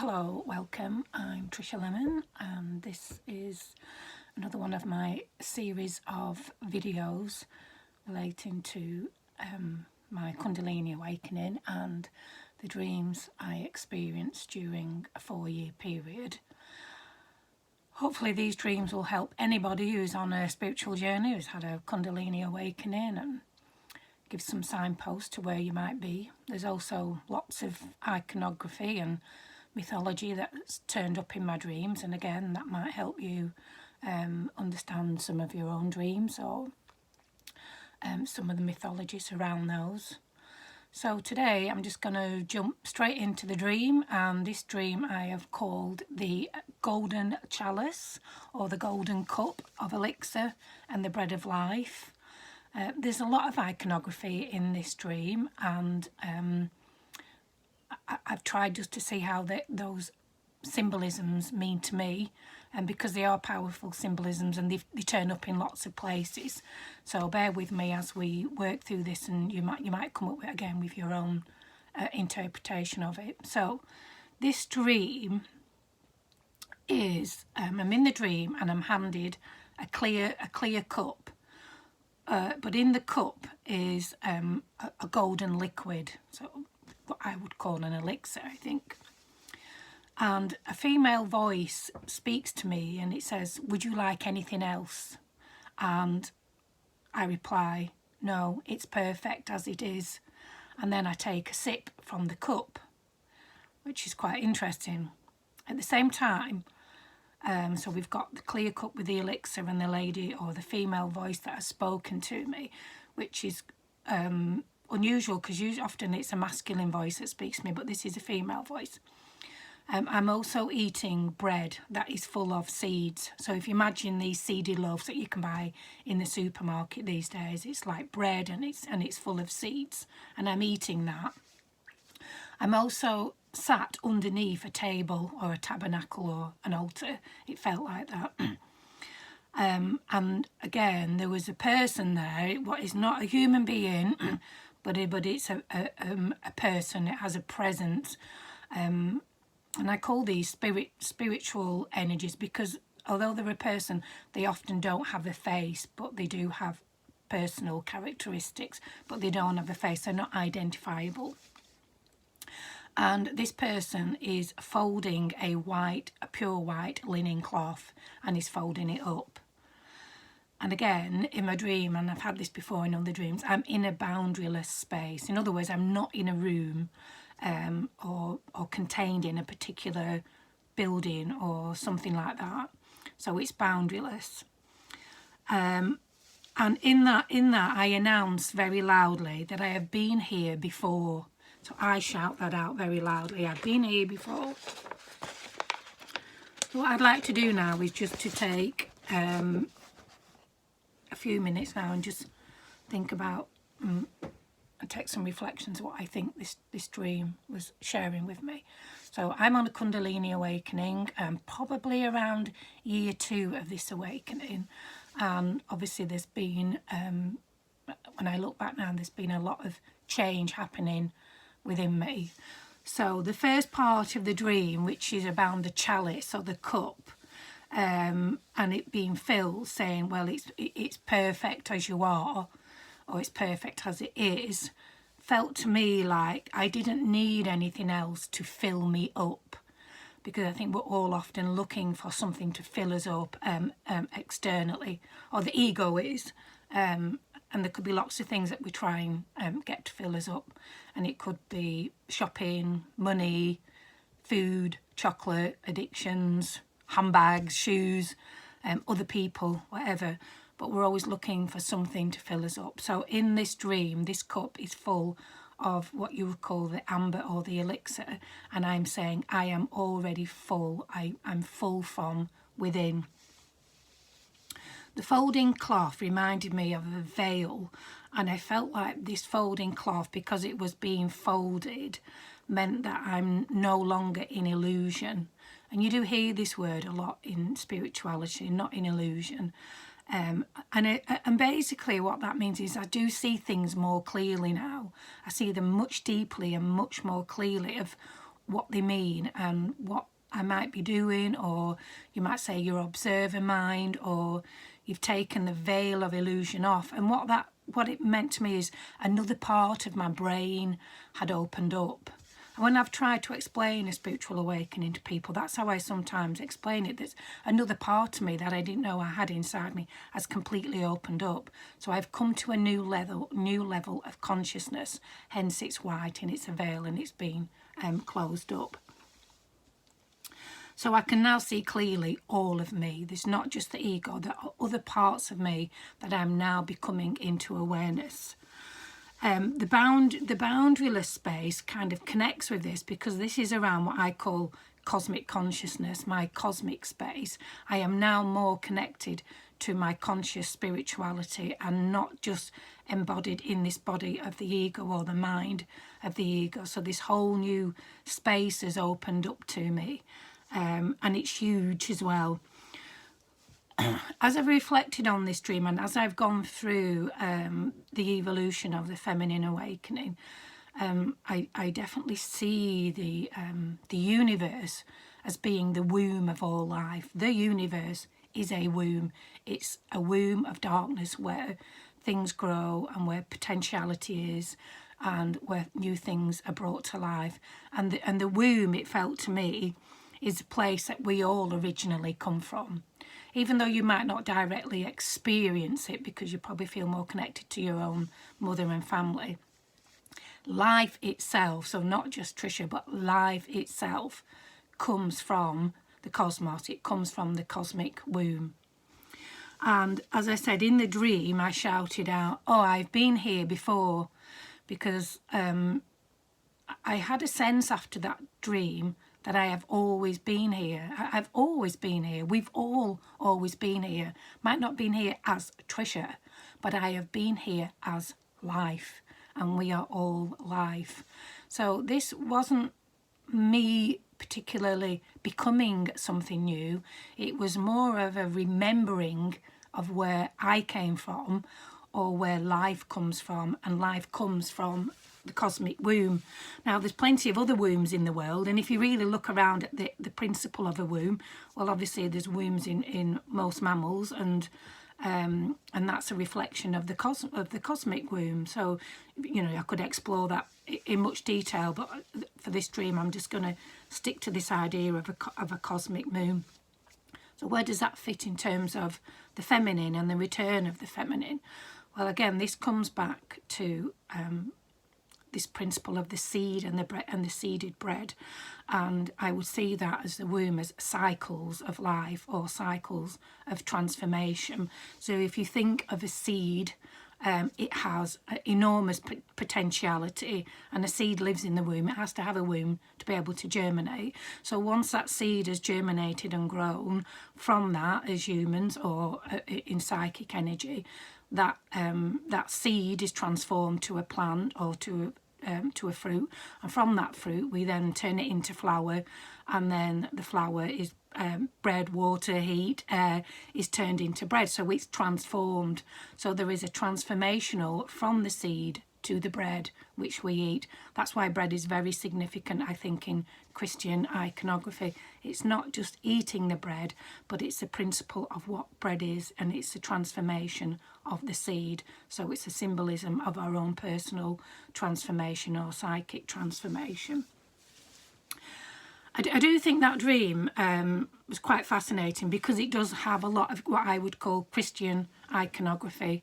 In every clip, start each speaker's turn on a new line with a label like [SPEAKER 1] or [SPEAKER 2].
[SPEAKER 1] Hello, welcome. I'm Trisha Lemon and this is another one of my series of videos relating to my Kundalini awakening and the dreams I experienced during a 4-year period. Hopefully these dreams will help anybody who's on a spiritual journey, who's had a Kundalini awakening, and give some signposts to where you might be. There's also lots of iconography and mythology that's turned up in my dreams, and again that might help you understand some of your own dreams or some of the mythologies around those. So today I'm just going to jump straight into the dream, and this dream I have called the Golden Chalice or the Golden Cup of Elixir and the Bread of Life. There's a lot of iconography in this dream, and I've tried just to see how those symbolisms mean to me, and because they are powerful symbolisms and they turn up in lots of places. So bear with me as we work through this, and you might come up with, again, with your own interpretation of it. So this dream is I'm in the dream and I'm handed a clear cup. But in the cup is a golden liquid, so what I would call an elixir, I think. And a female voice speaks to me and it says, "Would you like anything else?" And I reply, "No, it's perfect as it is." And then I take a sip from the cup, which is quite interesting. At the same time, so we've got the clear cup with the elixir and the lady or the female voice that has spoken to me, which is unusual because often it's a masculine voice that speaks to me, but this is a female voice. I'm also eating bread that is full of seeds. So if you imagine these seeded loaves that you can buy in the supermarket these days, it's like bread and it's full of seeds, and I'm eating that. I'm also sat underneath a table or a tabernacle or an altar. It felt like that. And again, there was a person there. What is not a human being, but it's a person. It has a presence. And I call these spiritual energies because although they're a person, they often don't have a face, but they do have personal characteristics, but they don't have a face. They're not identifiable. And this person is folding a pure white linen cloth, and is folding it up. And again, in my dream, and I've had this before in other dreams, I'm in a boundaryless space. In other words, I'm not in a room or contained in a particular building or something like that. So it's boundaryless. And in that I announce very loudly that I have been here before. So I shout that out very loudly. I've been here before. So what I'd like to do now is just to take a few minutes now and just think about and take some reflections of what I think this dream was sharing with me. So I'm on a Kundalini awakening, probably around year 2 of this awakening. And obviously there's been, when I look back now, there's been a lot of change happening within me. So the first part of the dream, which is around the chalice or the cup, and it being filled, saying, well, it's perfect as you are, or it's perfect as it is, felt to me like I didn't need anything else to fill me up, because I think we're all often looking for something to fill us up externally, or the ego is. And there could be lots of things that we try and get to fill us up. And it could be shopping, money, food, chocolate, addictions, handbags, shoes, other people, whatever. But we're always looking for something to fill us up. So in this dream, this cup is full of what you would call the amber or the elixir. And I'm saying I am already full. I'm full from within. The folding cloth reminded me of a veil, and I felt like this folding cloth, because it was being folded, meant that I'm no longer in illusion. And you do hear this word a lot in spirituality, not in illusion. And basically what that means is I do see things more clearly now. I see them much deeply and much more clearly of what they mean and what I might be doing, or you might say your observer mind, or you've taken the veil of illusion off. And what it meant to me is another part of my brain had opened up. And when I've tried to explain a spiritual awakening to people, that's how I sometimes explain it. There's another part of me that I didn't know I had inside me has completely opened up. So I've come to a new level of consciousness. Hence it's white and it's a veil and it's been closed up. So I can now see clearly all of me. There's not just the ego, there are other parts of me that I'm now becoming into awareness. The boundaryless space kind of connects with this, because this is around what I call cosmic consciousness, my cosmic space. I am now more connected to my conscious spirituality and not just embodied in this body of the ego or the mind of the ego. So this whole new space has opened up to me, and it's huge as well. As I've reflected on this dream and as I've gone through the evolution of the feminine awakening, I definitely see the universe as being the womb of all life. The universe is a womb. It's a womb of darkness where things grow and where potentiality is and where new things are brought to life. And the womb, it felt to me, is a place that we all originally come from. Even though you might not directly experience it because you probably feel more connected to your own mother and family, life itself, so not just Trisha, but life itself comes from the cosmos. It comes from the cosmic womb. And as I said, in the dream, I shouted out, "Oh, I've been here before," because I had a sense after that dream that I have always been here. I've always been here. We've all always been here. Might not been here as Trisha, but I have been here as life, and we are all life. So this wasn't me particularly becoming something new. It was more of a remembering of where I came from, or where life comes from, and life comes from the cosmic womb. Now there's plenty of other wombs in the world, and if you really look around at the principle of a womb, well, obviously there's wombs in most mammals, and that's a reflection of the cosmic womb. So I could explore that in much detail, but for this dream I'm just going to stick to this idea of a cosmic womb. So where does that fit in terms of the feminine and the return of the feminine? Well, again, this comes back to this principle of the seed and the seeded bread, and I would see that as the womb as cycles of life or cycles of transformation. So if you think of a seed, it has enormous potentiality, and a seed lives in the womb. It has to have a womb to be able to germinate. So once that seed has germinated and grown, from that, as humans or in psychic energy, that seed is transformed to a plant or to a fruit, and from that fruit we then turn it into flour, and then the flour is bread, water, heat, air is turned into bread. So it's transformed. So there is a transformational from the seed to the bread which we eat. That's why bread is very significant, I think, in Christian iconography. It's not just eating the bread, but it's the principle of what bread is, and it's the transformation of the seed. So it's a symbolism of our own personal transformation or psychic transformation. I do think that dream was quite fascinating, because it does have a lot of what I would call Christian iconography,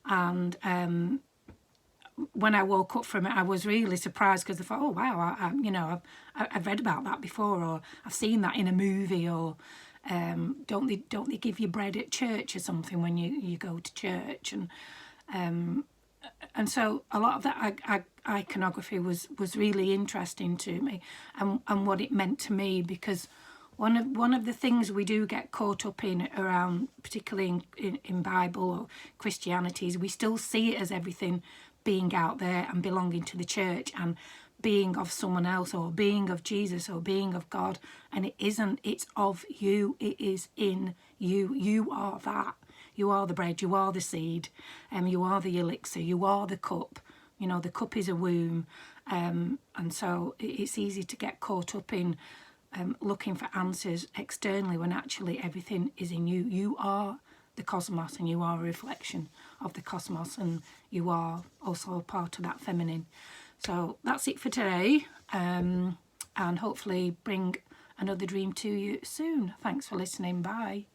[SPEAKER 1] and when I woke up from it, I was really surprised, because I thought, oh wow, I've read about that before, or I've seen that in a movie, or don't they give you bread at church or something when you go to church, and so a lot of that iconography was really interesting to me, and what it meant to me, because one of the things we do get caught up in around, particularly in Bible or Christianity, is we still see it as everything being out there and belonging to the church and being of someone else, or being of Jesus, or being of God, and it isn't. It's of you. It is in you. You are that. You are the bread. You are the seed. You are the elixir. You are the cup. The cup is a womb, And so it's easy to get caught up in looking for answers externally when actually everything is in you. You are the cosmos, and you are a reflection of the cosmos, and you are also a part of that feminine. So that's it for today, and hopefully bring another dream to you soon. Thanks for listening. Bye.